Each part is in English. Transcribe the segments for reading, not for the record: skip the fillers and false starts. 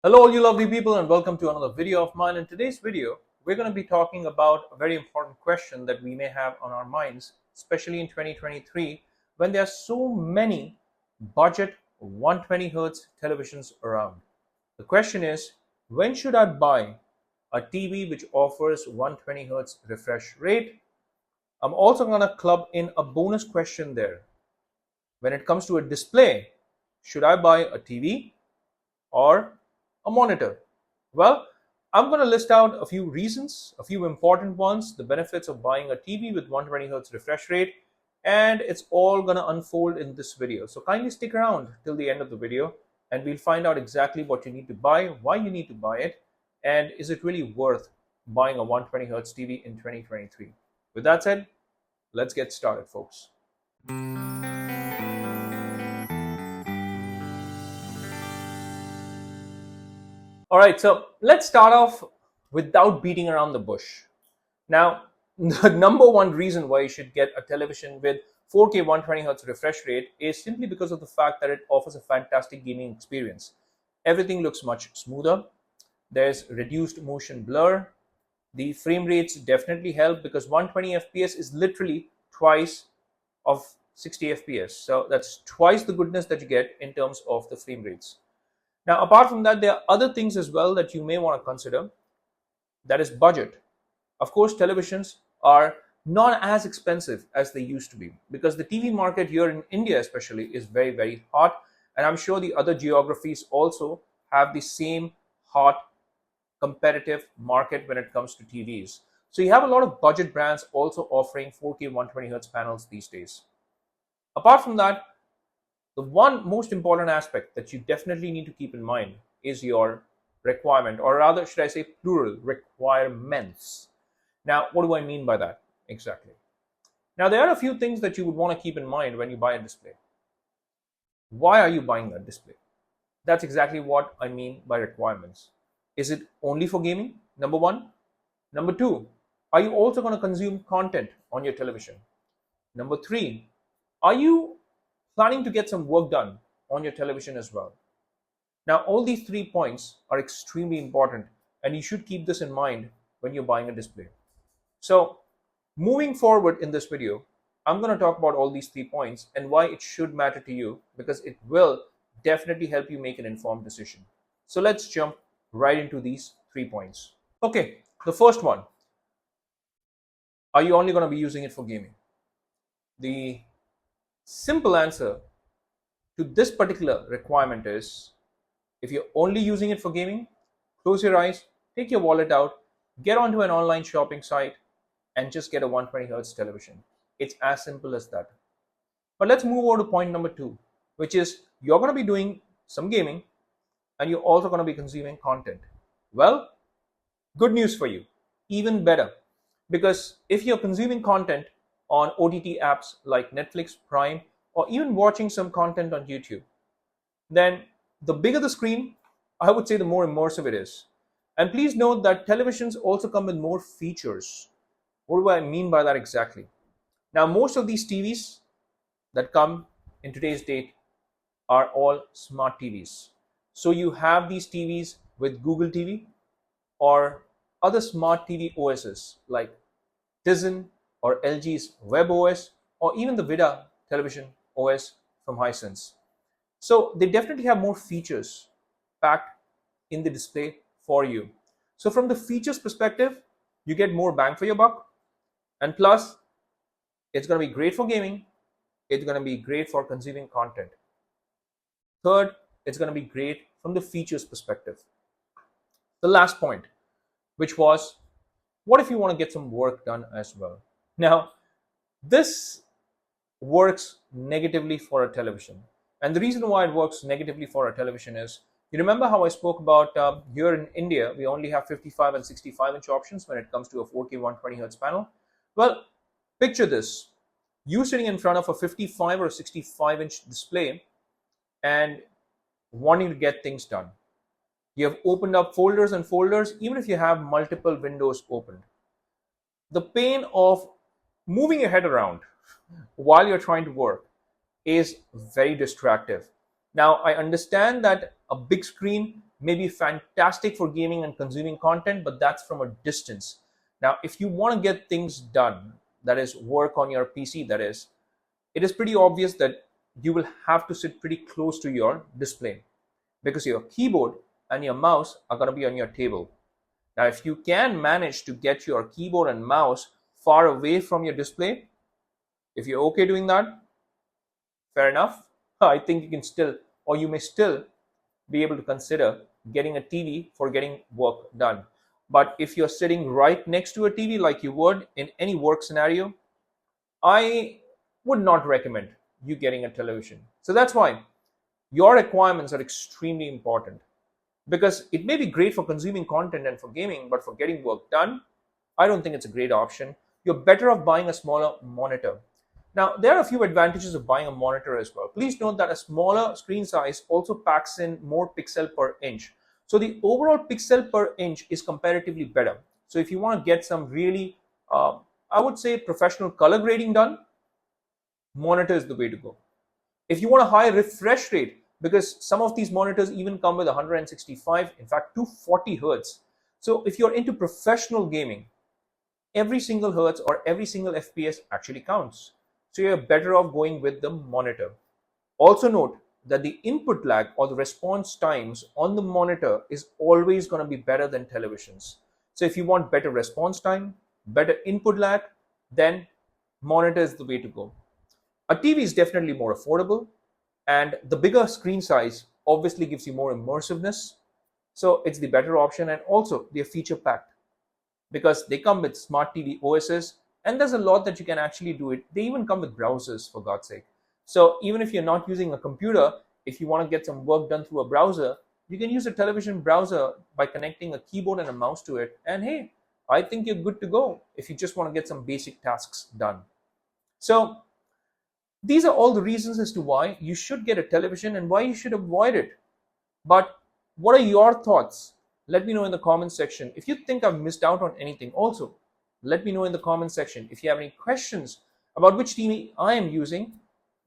Hello all you lovely people and welcome to another video of mine. In today's video, we're going to be talking about a very important question that we may have on our minds, especially in 2023 when there are so many budget 120 Hz televisions around. The question is, when should I buy a TV which offers 120 Hz refresh rate? I'm also going to club in a bonus question there. When it comes to a display, should I buy a TV or a monitor? Well, I'm going to list out a few reasons, a few important ones, the benefits of buying a TV with 120 Hz refresh rate, and it's all going to unfold in this video. So kindly stick around till the end of the video and we'll find out exactly what you need to buy, why you need to buy it, and is it really worth buying a 120 Hz TV in 2023. With that said, let's get started, folks. All right, so let's start off without beating around the bush. Now, the number one reason why you should get a television with 4K 120 Hz refresh rate is simply because of the fact that it offers a fantastic gaming experience. Everything looks much smoother. There's reduced motion blur. The frame rates definitely help because 120 FPS is literally twice of 60 FPS. So that's twice the goodness that you get in terms of the frame rates. Now, apart from that, there are other things as well that you may want to consider. That is budget. Of course, televisions are not as expensive as they used to be because the TV market here in India especially is very, very hot. And I'm sure the other geographies also have the same hot competitive market when it comes to TVs. So you have a lot of budget brands also offering 4K 120 Hz panels these days. Apart from that, the one most important aspect that you definitely need to keep in mind is your requirement, or rather, should I say plural, requirements. Now, what do I mean by that exactly? Now, there are a few things that you would want to keep in mind when you buy a display. Why are you buying that display? That's exactly what I mean by requirements. Is it only for gaming? Number one. Number two, are you also going to consume content on your television? Number three, are you planning to get some work done on your television as well? Now, all these 3 points are extremely important and you should keep this in mind when you're buying a display. So, moving forward in this video, I'm going to talk about all these 3 points and why it should matter to you because it will definitely help you make an informed decision. So, let's jump right into these 3 points. Okay, the first one, are you only going to be using it for gaming? The simple answer to this particular requirement is, if you're only using it for gaming, close your eyes, take your wallet out, get onto an online shopping site and just get a 120 Hz television. It's as simple as that. But let's move over to point number 2, which is you're going to be doing some gaming and you're also going to be consuming content. Well, good news for you, even better, because if you're consuming content on OTT apps like Netflix, Prime, or even watching some content on YouTube, then the bigger the screen, I would say the more immersive it is. And please note that televisions also come with more features. What do I mean by that exactly? Now, most of these TVs that come in today's date are all smart TVs. So you have these TVs with Google TV or other smart TV OSs like Tizen or LG's WebOS, or even the Vida television OS from Hisense. So they definitely have more features packed in the display for you. So from the features perspective, you get more bang for your buck, and plus it's going to be great for gaming, it's going to be great for consuming content. Third, it's going to be great from the features perspective. The last point, which was, what if you want to get some work done as well? Now, this works negatively for a television. And the reason why it works negatively for a television is, you remember how I spoke about here in India, we only have 55 and 65-inch options when it comes to a 4K 120 Hz panel. Well, picture this. You sitting in front of a 55 or 65-inch display and wanting to get things done. You have opened up folders and folders, even if you have multiple windows opened. The pain of moving your head around while you're trying to work is very distractive. Now, I understand that a big screen may be fantastic for gaming and consuming content, but that's from a distance. Now, if you want to get things done, that is, work on your PC, that is, it is pretty obvious that you will have to sit pretty close to your display because your keyboard and your mouse are going to be on your table. Now, if you can manage to get your keyboard and mouse far away from your display, if you're okay doing that, fair enough. I think you can still, or you may still be able to consider getting a TV for getting work done. But if you're sitting right next to a TV like you would in any work scenario, I would not recommend you getting a television. So that's why your requirements are extremely important, because it may be great for consuming content and for gaming, but for getting work done, I don't think it's a great option. You're better off buying a smaller monitor. Now, there are a few advantages of buying a monitor as well. Please note that a smaller screen size also packs in more pixel per inch. So the overall pixel per inch is comparatively better. So if you want to get some really, I would say, professional color grading done, monitor is the way to go. If you want a high refresh rate, because some of these monitors even come with 165, in fact 240 hertz. So if you're into professional gaming, every single hertz or every single FPS actually counts. So you're better off going with the monitor. Also note that the input lag or the response times on the monitor is always going to be better than televisions. So if you want better response time, better input lag, then monitor is the way to go. A TV is definitely more affordable, and the bigger screen size obviously gives you more immersiveness. So it's the better option, and also they're feature packed because they come with smart TV OSs, and there's a lot that you can actually do it. They even come with browsers, for God's sake. So even if you're not using a computer, if you want to get some work done through a browser, you can use a television browser by connecting a keyboard and a mouse to it. And hey, I think you're good to go if you just want to get some basic tasks done. So these are all the reasons as to why you should get a television and why you should avoid it. But what are your thoughts? Let me know in the comments section. If you think I've missed out on anything, also let me know in the comments section. If you have any questions about which TV I am using,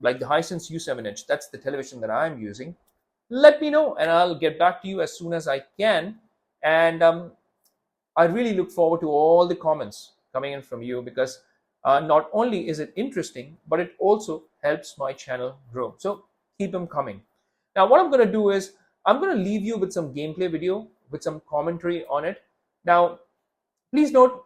like the Hisense U7H, that's the television that I'm using, let me know and I'll get back to you as soon as I can. And I really look forward to all the comments coming in from you, because not only is it interesting, but it also helps my channel grow. So keep them coming. Now, what I'm going to do is I'm going to leave you with some gameplay video with some commentary on it. Now, please note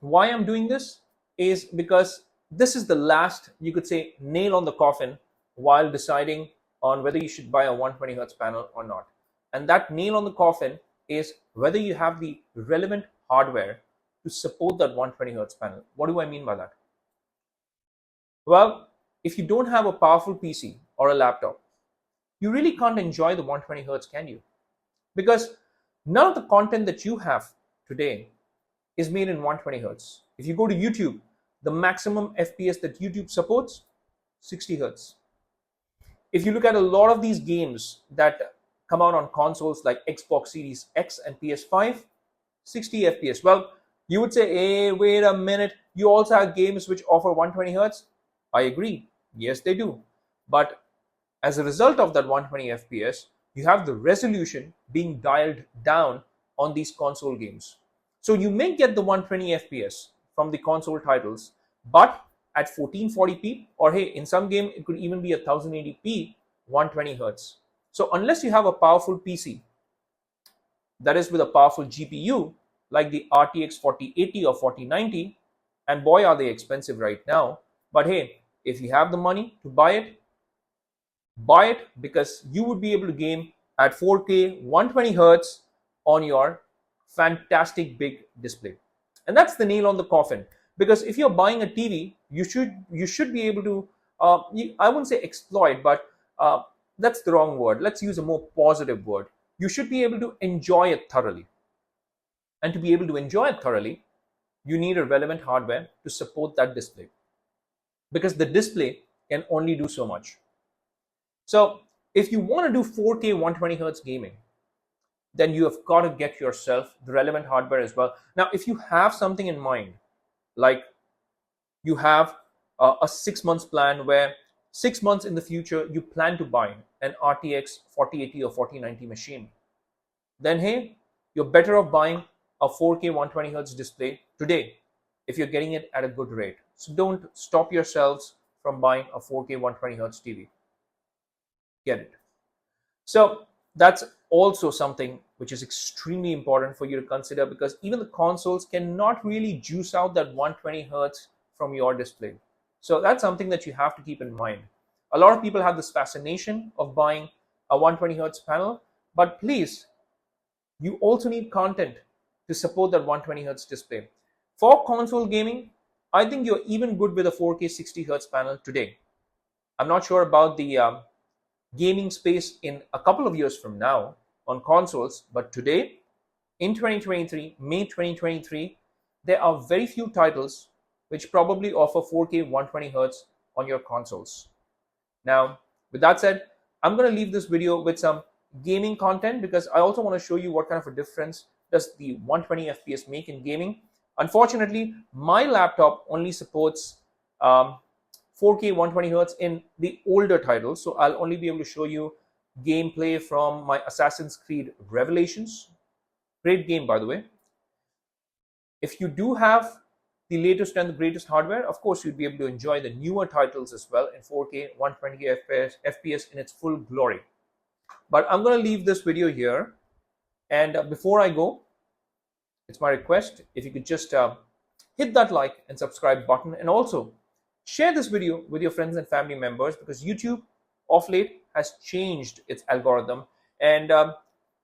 why I'm doing this is because this is the last, you could say, nail on the coffin while deciding on whether you should buy a 120 hertz panel or not. And that nail on the coffin is whether you have the relevant hardware to support that 120 hertz panel. What do I mean by that? Well, if you don't have a powerful PC or a laptop, you really can't enjoy the 120 hertz, can you? Because none of the content that you have today is made in 120 hertz. If you go to YouTube, the maximum FPS that YouTube supports, 60 hertz. If you look at a lot of these games that come out on consoles like Xbox Series X and PS5, 60 FPS. Well, you would say, hey, wait a minute, you also have games which offer 120 hertz? I agree. Yes, they do. But as a result of that 120 FPS, you have the resolution being dialed down on these console games. So you may get the 120 FPS from the console titles, but at 1440p, or hey, in some game, it could even be a 1080p 120 hertz. So unless you have a powerful PC, that is with a powerful GPU, like the RTX 4080 or 4090, and boy, are they expensive right now. But hey, if you have the money to buy it, because you would be able to game at 4K 120 hertz on your fantastic big display. And that's the nail on the coffin, because if you're buying a TV, you should be able to I wouldn't say exploit, but that's the wrong word. Let's use a more positive word. You should be able to enjoy it thoroughly. And to be able to enjoy it thoroughly, you need a relevant hardware to support that display, because the display can only do so much. So if you want to do 4K 120 hertz gaming, then you have got to get yourself the relevant hardware as well. Now, if you have something in mind, like you have a 6 months plan where 6 months in the future you plan to buy an RTX 4080 or 4090 machine, then hey, you're better off buying a 4K 120 hertz display today if you're getting it at a good rate. So don't stop yourselves from buying a 4K 120 hertz TV. Get it. So that's also something which is extremely important for you to consider, because even the consoles cannot really juice out that 120 hertz from your display. So that's something that you have to keep in mind. A lot of people have this fascination of buying a 120 hertz panel, but please, you also need content to support that 120 hertz display. For console gaming, I think you're even good with a 4K 60 hertz panel today. I'm not sure about the gaming space in a couple of years from now on consoles, but today, in 2023, May 2023, there are very few titles which probably offer 4K 120 hertz on your consoles. Now, with that said, I'm going to leave this video with some gaming content, because I also want to show you what kind of a difference does the 120 FPS make in gaming. Unfortunately, my laptop only supports 4K 120 hertz in the older titles, so I'll only be able to show you gameplay from my Assassin's Creed Revelations. Great game, by the way. If you do have the latest and the greatest hardware, of course you'd be able to enjoy the newer titles as well in 4K 120 FPS in its full glory. But I'm going to leave this video here, and before I go, it's my request if you could just hit that like and subscribe button, and also share this video with your friends and family members, because YouTube of late has changed its algorithm, and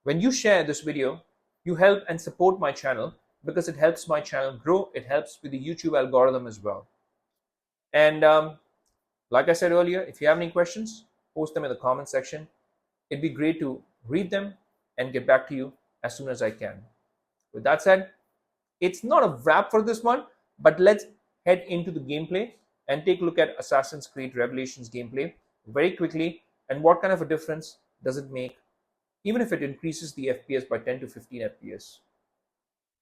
when you share this video, you help and support my channel, because it helps my channel grow. It helps with the YouTube algorithm as well. And like I said earlier, if you have any questions, post them in the comment section. It'd be great to read them and get back to you as soon as I can. With that said, it's not a wrap for this one, but let's head into the gameplay and take a look at Assassin's Creed Revelations gameplay very quickly, and what kind of a difference does it make, even if it increases the FPS by 10 to 15 FPS.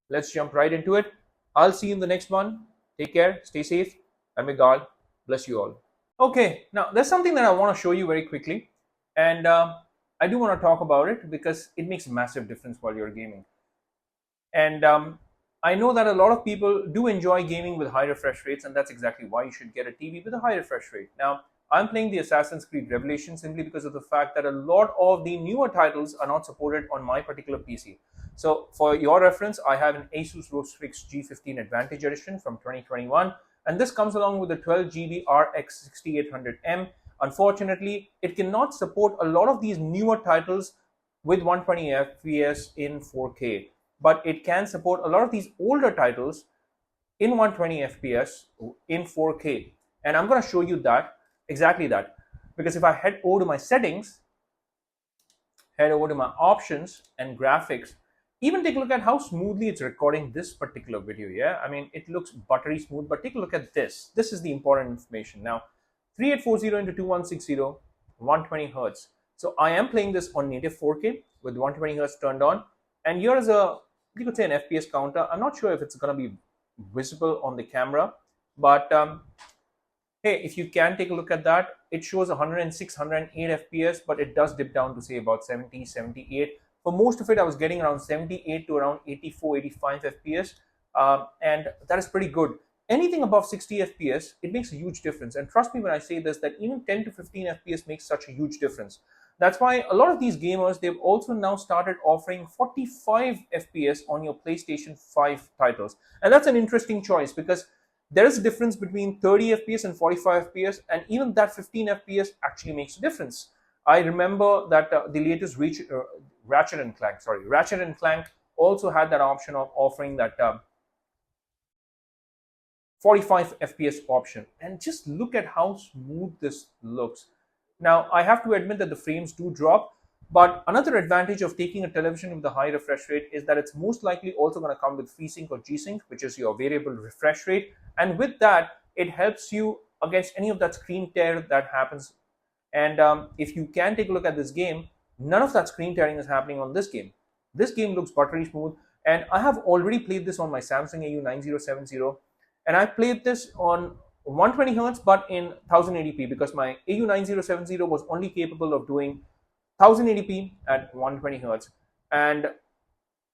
Let's jump right into it. I'll see you in the next one. Take care, stay safe, and may God bless you all. Okay, now there's something that I want to show you very quickly, and I do want to talk about it because it makes a massive difference while you're gaming. And I know that a lot of people do enjoy gaming with high refresh rates, and that's exactly why you should get a TV with a high refresh rate. Now, I'm playing the Assassin's Creed Revelation simply because of the fact that a lot of the newer titles are not supported on my particular PC. So for your reference, I have an Asus ROG Strix G15 Advantage Edition from 2021, and this comes along with a 12GB RX 6800M. Unfortunately, it cannot support a lot of these newer titles with 120 FPS in 4K, but it can support a lot of these older titles in 120 FPS in 4K. And I'm going to show you that, exactly that, because if I head over to my settings, head over to my options and graphics, even take a look at how smoothly it's recording this particular video. Yeah, I mean, it looks buttery smooth, but take a look at this. This is the important information. Now, 3840 into 2160, 120 hertz. So I am playing this on native 4K with 120 hertz turned on, and here is a, you could say, an FPS counter. I'm not sure if it's going to be visible on the camera, but hey, if you can take a look at that, it shows 106, 108 FPS, but it does dip down to say about 70, 78. For most of it, I was getting around 78 to around 84, 85 FPS, and that is pretty good. Anything above 60 FPS, it makes a huge difference. And trust me when I say this, that even 10 to 15 FPS makes such a huge difference. That's why a lot of these gamers, they've also now started offering 45 FPS on your PlayStation 5 titles. And that's an interesting choice, because there is a difference between 30 FPS and 45 FPS, and even that 15 FPS actually makes a difference. I remember that the latest Ratchet and Clank also had that option of offering that 45 FPS option. And just look at how smooth this looks. Now, I have to admit that the frames do drop, but another advantage of taking a television with a high refresh rate is that it's most likely also going to come with FreeSync or G-Sync, which is your variable refresh rate. And with that, it helps you against any of that screen tear that happens. And if you can take a look at this game, none of that screen tearing is happening on this game. This game looks buttery smooth, and I have already played this on my Samsung AU9070, and I played this on 120 hertz but in 1080p, because my AU9070 was only capable of doing 1080p at 120 hertz. And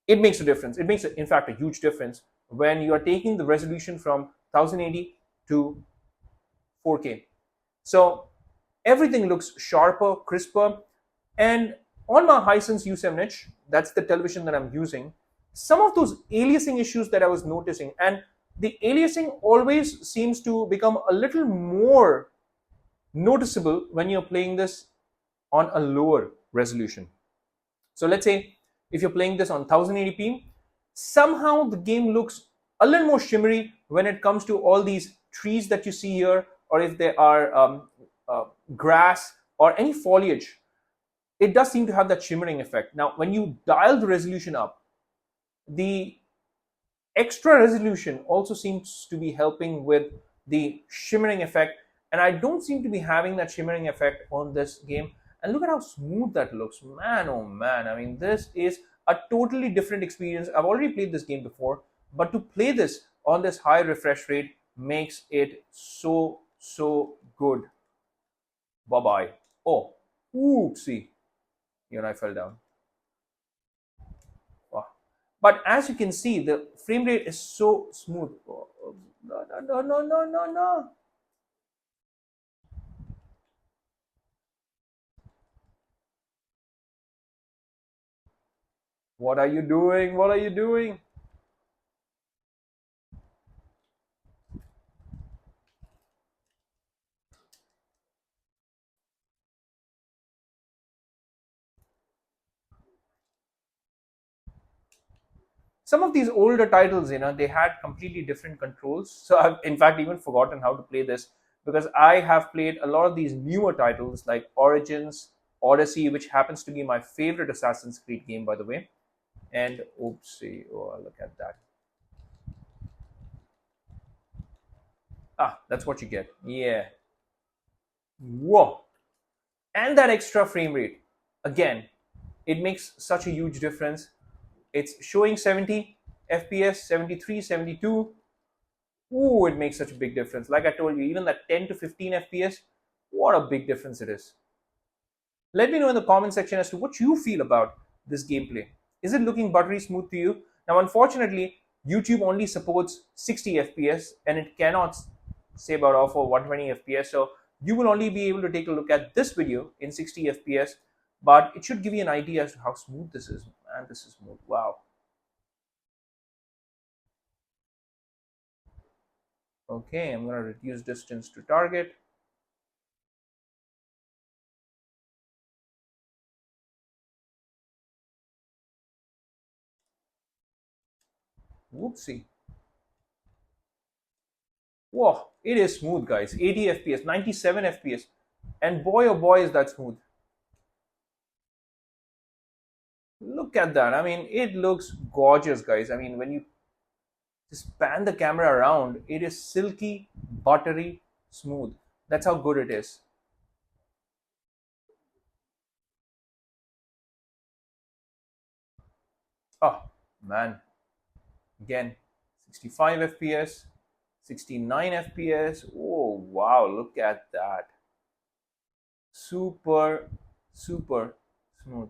it makes a difference. It makes, in fact, a huge difference when you are taking the resolution from 1080 to 4K. So everything looks sharper, crisper. And on my Hisense U7H, that's the television that I'm using, some of those aliasing issues that I was noticing, and the aliasing always seems to become a little more noticeable when you're playing this on a lower resolution. So let's say if you're playing this on 1080p, somehow the game looks a little more shimmery when it comes to all these trees that you see here, or if there are grass or any foliage. It does seem to have that shimmering effect. Now, when you dial the resolution up, the extra resolution also seems to be helping with the shimmering effect, and I don't seem to be having that shimmering effect on this game. And look at how smooth that looks, man. Oh man, I mean, this is a totally different experience. I've already played this game before, but to play this on this high refresh rate makes it so good. Bye bye. Oh, oopsie, here I fell down. Wow. But as you can see, the frame rate is so smooth. Oh, no. What are you doing? What are you doing? Some of these older titles, they had completely different controls. So I've, in fact, even forgotten how to play this, because I have played a lot of these newer titles like Origins, Odyssey, which happens to be my favorite Assassin's Creed game, by the way. And oopsie, oh, look at that. Ah, that's what you get. Yeah. Whoa. And that extra frame rate. Again, it makes such a huge difference. It's showing 70 FPS, 73, 72. Ooh, it makes such a big difference. Like I told you, even that 10 to 15 FPS, what a big difference it is. Let me know in the comment section as to what you feel about this gameplay. Is it looking buttery smooth to you? Now, unfortunately, YouTube only supports 60 FPS and it cannot say about offer 120 FPS. So you will only be able to take a look at this video in 60 FPS, but it should give you an idea as to how smooth this is. Man, this is smooth. Wow. Okay, I'm going to reduce distance to target. Whoopsie. Whoa, it is smooth, guys. 80 FPS, 97 FPS. And boy, oh boy, is that smooth. Look at that. I mean, it looks gorgeous, guys. I mean, when you just pan the camera around, it is silky, buttery, smooth. That's how good it is. Oh, man. Again, 65 FPS, 69 FPS. Oh, wow. Look at that. Super, super smooth.